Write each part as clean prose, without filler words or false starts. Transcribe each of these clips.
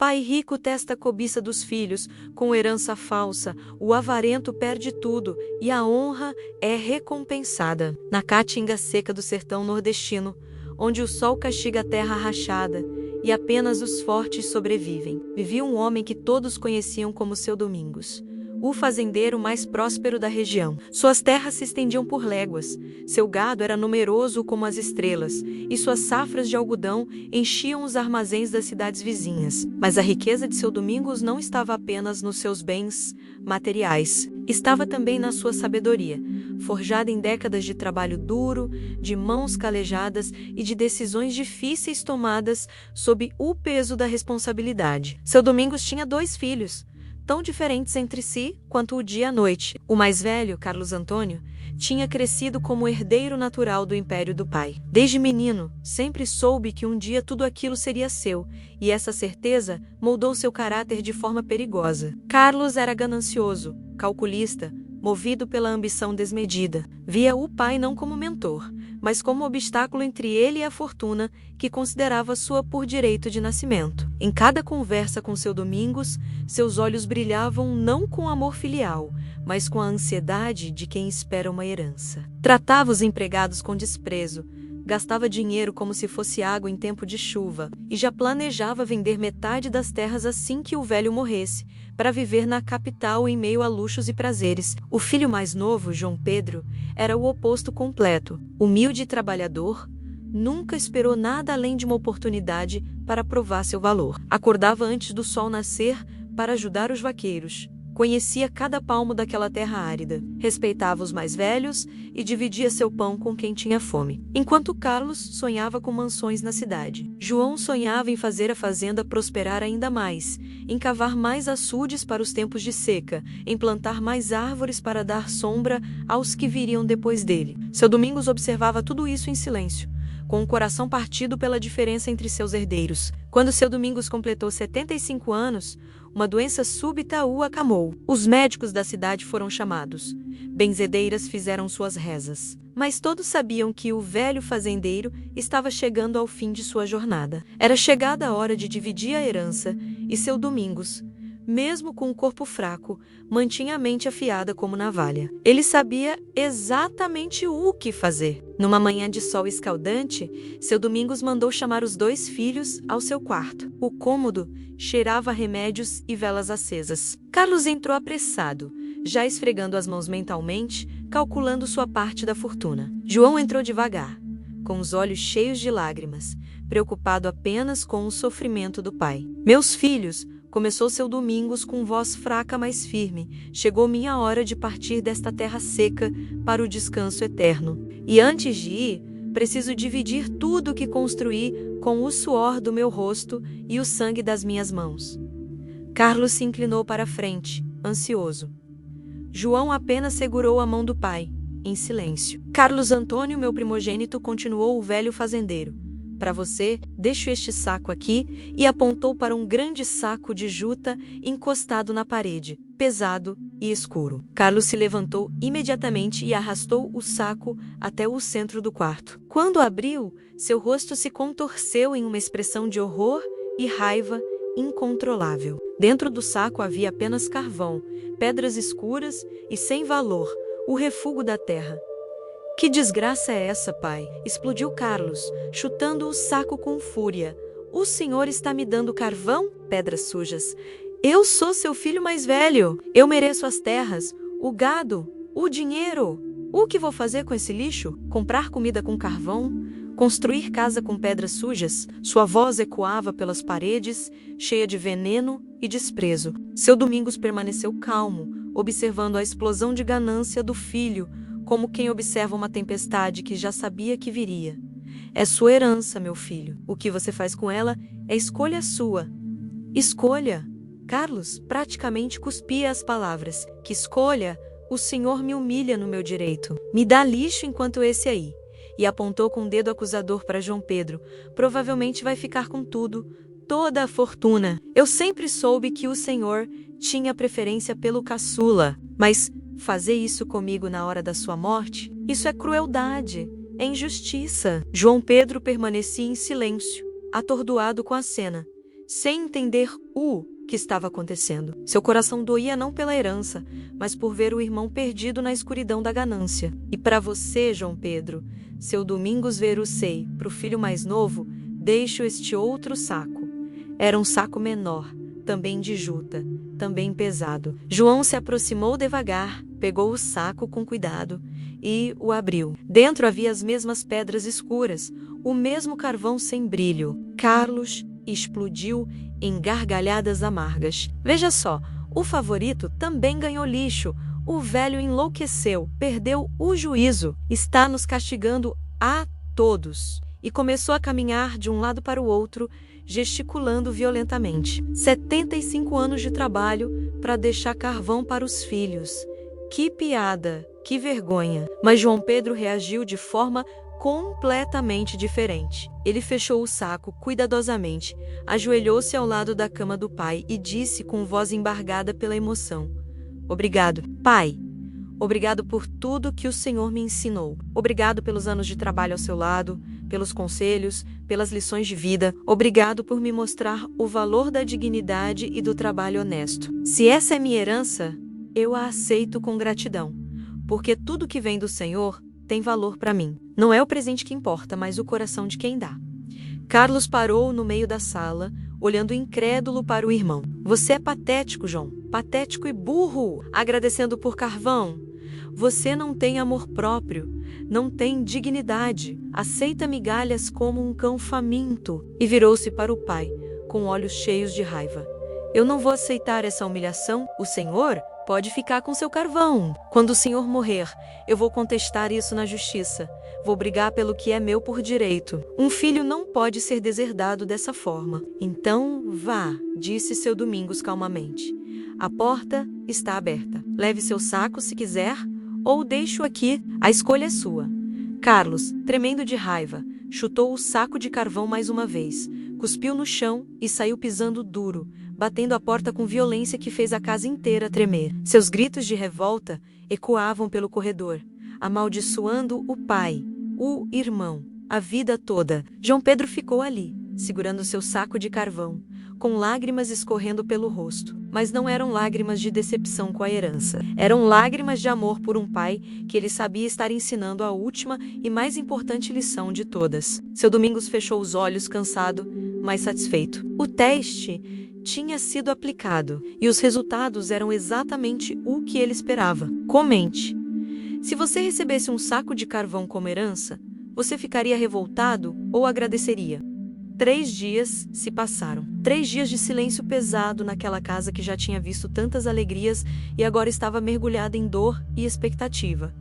pai rico testa a cobiça dos filhos, com herança falsa, o avarento perde tudo e a honra é recompensada. Na caatinga seca do sertão nordestino, onde o sol castiga a terra rachada e apenas os fortes sobrevivem, vivia um homem que todos conheciam como Seu Domingos, o fazendeiro mais próspero da região. Suas terras se estendiam por léguas, seu gado era numeroso como as estrelas, e suas safras de algodão enchiam os armazéns das cidades vizinhas. Mas a riqueza de Seu Domingos não estava apenas nos seus bens materiais, estava também na sua sabedoria, forjada em décadas de trabalho duro, de mãos calejadas e de decisões difíceis tomadas sob o peso da responsabilidade. Seu Domingos tinha 2 filhos, tão diferentes entre si quanto o dia e a noite. O mais velho, Carlos Antônio, tinha crescido como herdeiro natural do império do pai. Desde menino, sempre soube que um dia tudo aquilo seria seu, e essa certeza moldou seu caráter de forma perigosa. Carlos era ganancioso, calculista, movido pela ambição desmedida. Via o pai não como mentor, mas como obstáculo entre ele e a fortuna que considerava sua por direito de nascimento. Em cada conversa com Seu Domingos, seus olhos brilhavam não com amor filial, mas com a ansiedade de quem espera uma herança. Tratava os empregados com desprezo, gastava dinheiro como se fosse água em tempo de chuva, e já planejava vender metade das terras assim que o velho morresse, para viver na capital em meio a luxos e prazeres. O filho mais novo, João Pedro, era o oposto completo. Humilde e trabalhador, nunca esperou nada além de uma oportunidade para provar seu valor. Acordava antes do sol nascer para ajudar os vaqueiros. Conhecia cada palmo daquela terra árida, respeitava os mais velhos e dividia seu pão com quem tinha fome. Enquanto Carlos sonhava com mansões na cidade, João sonhava em fazer a fazenda prosperar ainda mais, em cavar mais açudes para os tempos de seca, em plantar mais árvores para dar sombra aos que viriam depois dele. Seu Domingos observava tudo isso em silêncio, com o coração partido pela diferença entre seus herdeiros. Quando Seu Domingos completou 75 anos, uma doença súbita o acamou. Os médicos da cidade foram chamados. Benzedeiras fizeram suas rezas. Mas todos sabiam que o velho fazendeiro estava chegando ao fim de sua jornada. Era chegada a hora de dividir a herança, e Seu Domingos, mesmo com o corpo fraco, mantinha a mente afiada como navalha. Ele sabia exatamente o que fazer. Numa manhã de sol escaldante, Seu Domingos mandou chamar os 2 filhos ao seu quarto. O cômodo cheirava a remédios e velas acesas. Carlos entrou apressado, já esfregando as mãos mentalmente, calculando sua parte da fortuna. João entrou devagar, com os olhos cheios de lágrimas, preocupado apenas com o sofrimento do pai. "Meus filhos", começou Seu Domingos com voz fraca, mas firme, "chegou minha hora de partir desta terra seca para o descanso eterno. E antes de ir, preciso dividir tudo o que construí com o suor do meu rosto e o sangue das minhas mãos." Carlos se inclinou para a frente, ansioso. João apenas segurou a mão do pai, em silêncio. "Carlos Antônio, meu primogênito", continuou o velho fazendeiro, "para você, deixo este saco aqui", e apontou para um grande saco de juta encostado na parede, pesado e escuro. Carlos se levantou imediatamente e arrastou o saco até o centro do quarto. Quando abriu, seu rosto se contorceu em uma expressão de horror e raiva incontrolável. Dentro do saco havia apenas carvão, pedras escuras e sem valor, o refúgio da terra. "Que desgraça é essa, pai?" explodiu Carlos, chutando o saco com fúria. "O senhor está me dando carvão? Pedras sujas. Eu sou seu filho mais velho. Eu mereço as terras, o gado, o dinheiro. O que vou fazer com esse lixo? Comprar comida com carvão? Construir casa com pedras sujas?" Sua voz ecoava pelas paredes, cheia de veneno e desprezo. Seu Domingos permaneceu calmo, observando a explosão de ganância do filho, como quem observa uma tempestade que já sabia que viria. "É sua herança, meu filho. O que você faz com ela é escolha sua." "Escolha?" Carlos praticamente cuspia as palavras. "Que escolha? O senhor me humilha no meu direito. Me dá lixo enquanto esse aí." E apontou com o dedo acusador para João Pedro. "Provavelmente vai ficar com tudo, toda a fortuna. Eu sempre soube que o senhor tinha preferência pelo caçula, mas fazer isso comigo na hora da sua morte? Isso é crueldade, é injustiça." João Pedro permanecia em silêncio, atordoado com a cena, sem entender o que estava acontecendo. Seu coração doía não pela herança, mas por ver o irmão perdido na escuridão da ganância. E para você, João Pedro, seu Domingos Verucei, para o filho mais novo, deixo este outro saco. Era um saco menor, também de juta, também pesado. João se aproximou devagar, pegou o saco com cuidado e o abriu. Dentro havia as mesmas pedras escuras, o mesmo carvão sem brilho. Carlos explodiu em gargalhadas amargas. Veja só, o favorito também ganhou lixo. O velho enlouqueceu, perdeu o juízo, está nos castigando a todos. E começou a caminhar de um lado para o outro, gesticulando violentamente. 75 anos de trabalho para deixar carvão para os filhos. Que piada, que vergonha. Mas João Pedro reagiu de forma completamente diferente. Ele fechou o saco cuidadosamente, ajoelhou-se ao lado da cama do pai e disse com voz embargada pela emoção: "Obrigado, pai. Obrigado por tudo que o Senhor me ensinou. Obrigado pelos anos de trabalho ao seu lado, pelos conselhos, pelas lições de vida. Obrigado por me mostrar o valor da dignidade e do trabalho honesto. Se essa é minha herança, eu a aceito com gratidão, porque tudo que vem do Senhor tem valor para mim. Não é o presente que importa, mas o coração de quem dá." Carlos parou no meio da sala, olhando incrédulo para o irmão. "Você é patético, João. Patético e burro, agradecendo por carvão. Você não tem amor próprio, não tem dignidade, aceita migalhas como um cão faminto." E virou-se para o pai, com olhos cheios de raiva. "Eu não vou aceitar essa humilhação. O Senhor pode ficar com seu carvão. Quando o Senhor morrer, eu vou contestar isso na justiça. Vou brigar pelo que é meu por direito. Um filho não pode ser deserdado dessa forma." "Então vá", disse seu Domingos calmamente. "A porta está aberta. Leve seu saco se quiser, ou deixe-o aqui. A escolha é sua." Carlos, tremendo de raiva, chutou o saco de carvão mais uma vez, cuspiu no chão e saiu pisando duro, batendo a porta com violência que fez a casa inteira tremer. Seus gritos de revolta ecoavam pelo corredor, amaldiçoando o pai, o irmão, a vida toda. João Pedro ficou ali, segurando seu saco de carvão, com lágrimas escorrendo pelo rosto. Mas não eram lágrimas de decepção com a herança. Eram lágrimas de amor por um pai que ele sabia estar ensinando a última e mais importante lição de todas. Seu Domingos fechou os olhos, cansado, mas satisfeito. O teste tinha sido aplicado e os resultados eram exatamente o que ele esperava. Comente. Se você recebesse um saco de carvão como herança, você ficaria revoltado ou agradeceria? 3 dias se passaram. 3 dias de silêncio pesado naquela casa que já tinha visto tantas alegrias e agora estava mergulhada em dor e expectativa.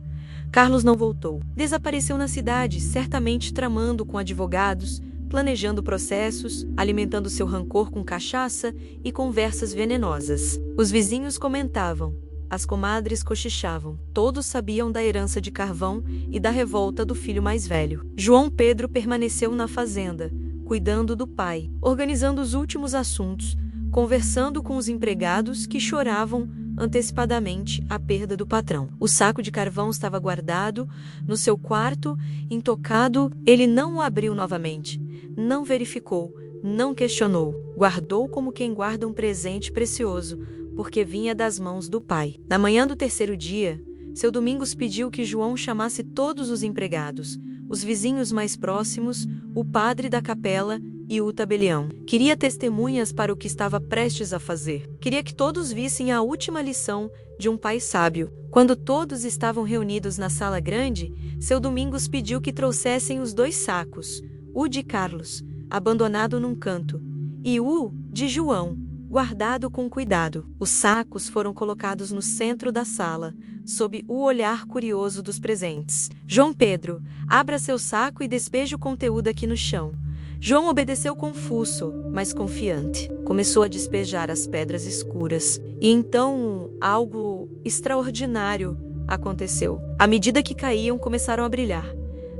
Carlos não voltou. Desapareceu na cidade, certamente tramando com advogados, planejando processos, alimentando seu rancor com cachaça e conversas venenosas. Os vizinhos comentavam, as comadres cochichavam. Todos sabiam da herança de carvão e da revolta do filho mais velho. João Pedro permaneceu na fazenda, cuidando do pai, organizando os últimos assuntos, conversando com os empregados que choravam antecipadamente a perda do patrão. O saco de carvão estava guardado no seu quarto, intocado. Ele não o abriu novamente, não verificou, não questionou. Guardou como quem guarda um presente precioso, porque vinha das mãos do pai. Na manhã do 3º dia, seu Domingos pediu que João chamasse todos os empregados, os vizinhos mais próximos, o padre da capela e o tabelião. Queria testemunhas para o que estava prestes a fazer. Queria que todos vissem a última lição de um pai sábio. Quando todos estavam reunidos na sala grande, seu Domingos pediu que trouxessem os 2 sacos, o de Carlos, abandonado num canto, e o de João, guardado com cuidado. Os sacos foram colocados no centro da sala, sob o olhar curioso dos presentes. "João Pedro, abra seu saco e despeje o conteúdo aqui no chão." João obedeceu confuso, mas confiante. Começou a despejar as pedras escuras. E então algo extraordinário aconteceu. À medida que caíam, começaram a brilhar.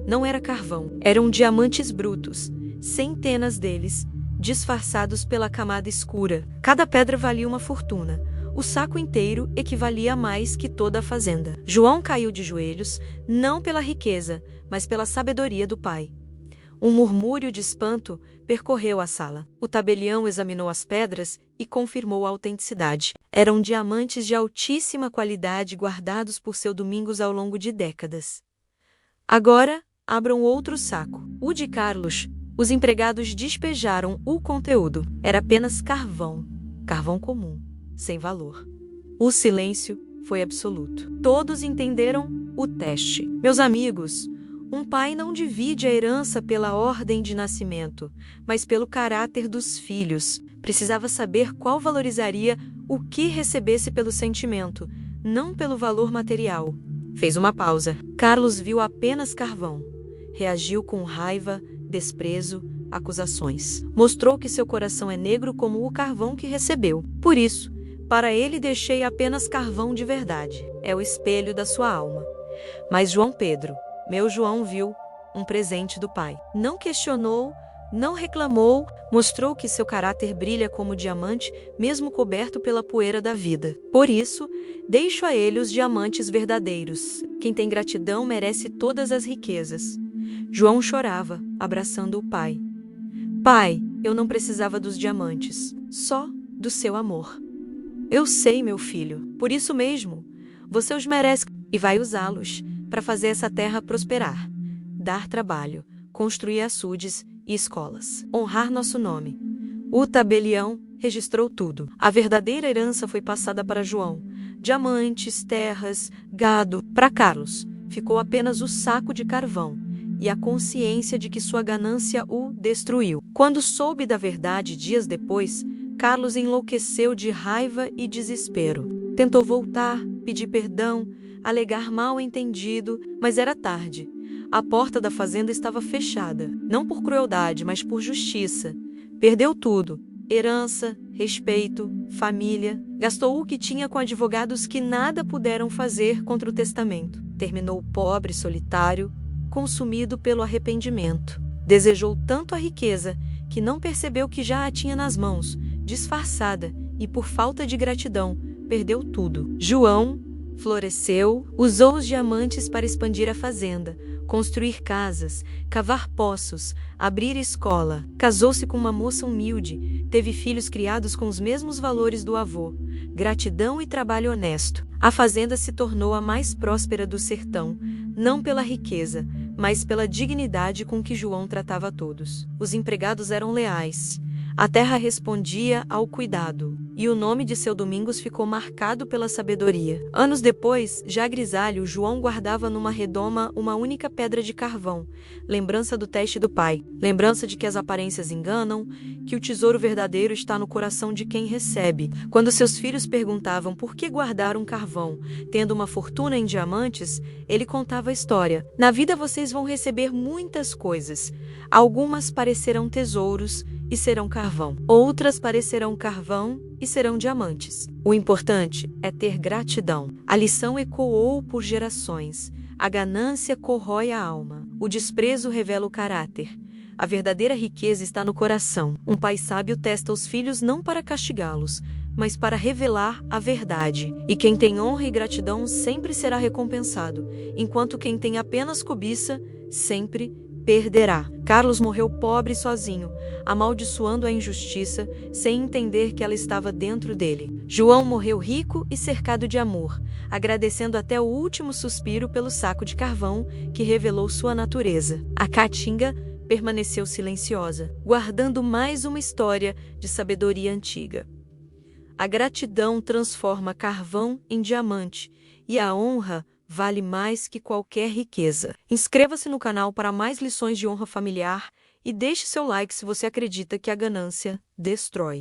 Não era carvão, eram diamantes brutos, centenas deles, disfarçados pela camada escura. Cada pedra valia uma fortuna. O saco inteiro equivalia a mais que toda a fazenda. João caiu de joelhos, não pela riqueza, mas pela sabedoria do pai. Um murmúrio de espanto percorreu a sala. O tabelião examinou as pedras e confirmou a autenticidade. Eram diamantes de altíssima qualidade guardados por seu Domingos ao longo de décadas. Agora, abram outro saco. O de Carlos. Os empregados despejaram o conteúdo. Era apenas carvão. Carvão comum, sem valor. O silêncio foi absoluto. Todos entenderam o teste. Meus amigos, um pai não divide a herança pela ordem de nascimento, mas pelo caráter dos filhos. Precisava saber qual valorizaria o que recebesse pelo sentimento, não pelo valor material. Fez uma pausa. Carlos viu apenas carvão. Reagiu com raiva, desprezo, acusações. Mostrou que seu coração é negro como o carvão que recebeu. Por isso, para ele deixei apenas carvão de verdade. É o espelho da sua alma. Mas João Pedro, meu João, viu um presente do pai. Não questionou, não reclamou, mostrou que seu caráter brilha como diamante, mesmo coberto pela poeira da vida. Por isso, deixo a ele os diamantes verdadeiros. Quem tem gratidão merece todas as riquezas. João chorava, abraçando o pai. Pai, eu não precisava dos diamantes, só do seu amor. Eu sei, meu filho, por isso mesmo, você os merece e vai usá-los para fazer essa terra prosperar, dar trabalho, construir açudes e escolas, honrar nosso nome. O tabelião registrou tudo. A verdadeira herança foi passada para João. Diamantes, terras, gado. Para Carlos, ficou apenas o saco de carvão e a consciência de que sua ganância o destruiu. Quando soube da verdade dias depois, Carlos enlouqueceu de raiva e desespero. Tentou voltar, pedir perdão, alegar mal-entendido, mas era tarde. A porta da fazenda estava fechada, não por crueldade, mas por justiça. Perdeu tudo: herança, respeito, família. Gastou o que tinha com advogados que nada puderam fazer contra o testamento. Terminou pobre, solitário, consumido pelo arrependimento. Desejou tanto a riqueza que não percebeu que já a tinha nas mãos, disfarçada, e por falta de gratidão, perdeu tudo. João floresceu, usou os diamantes para expandir a fazenda, construir casas, cavar poços, abrir escola. Casou-se com uma moça humilde, teve filhos criados com os mesmos valores do avô, gratidão e trabalho honesto. A fazenda se tornou a mais próspera do sertão, não pela riqueza, mas pela dignidade com que João tratava a todos. Os empregados eram leais. A terra respondia ao cuidado, e o nome de seu Domingos ficou marcado pela sabedoria. Anos depois, já grisalho, João guardava numa redoma uma única pedra de carvão, lembrança do teste do pai, lembrança de que as aparências enganam, que o tesouro verdadeiro está no coração de quem recebe. Quando seus filhos perguntavam por que guardar um carvão, tendo uma fortuna em diamantes, ele contava a história. Na vida vocês vão receber muitas coisas. Algumas parecerão tesouros e serão carvão. Outras parecerão carvão e serão diamantes. O importante é ter gratidão. A lição ecoou por gerações. A ganância corrói a alma. O desprezo revela o caráter. A verdadeira riqueza está no coração. Um pai sábio testa os filhos não para castigá-los, mas para revelar a verdade. E quem tem honra e gratidão sempre será recompensado, enquanto quem tem apenas cobiça sempre perderá. Carlos morreu pobre e sozinho, amaldiçoando a injustiça, sem entender que ela estava dentro dele. João morreu rico e cercado de amor, agradecendo até o último suspiro pelo saco de carvão que revelou sua natureza. A caatinga permaneceu silenciosa, guardando mais uma história de sabedoria antiga. A gratidão transforma carvão em diamante, e a honra vale mais que qualquer riqueza. Inscreva-se no canal para mais lições de honra familiar e deixe seu like se você acredita que a ganância destrói.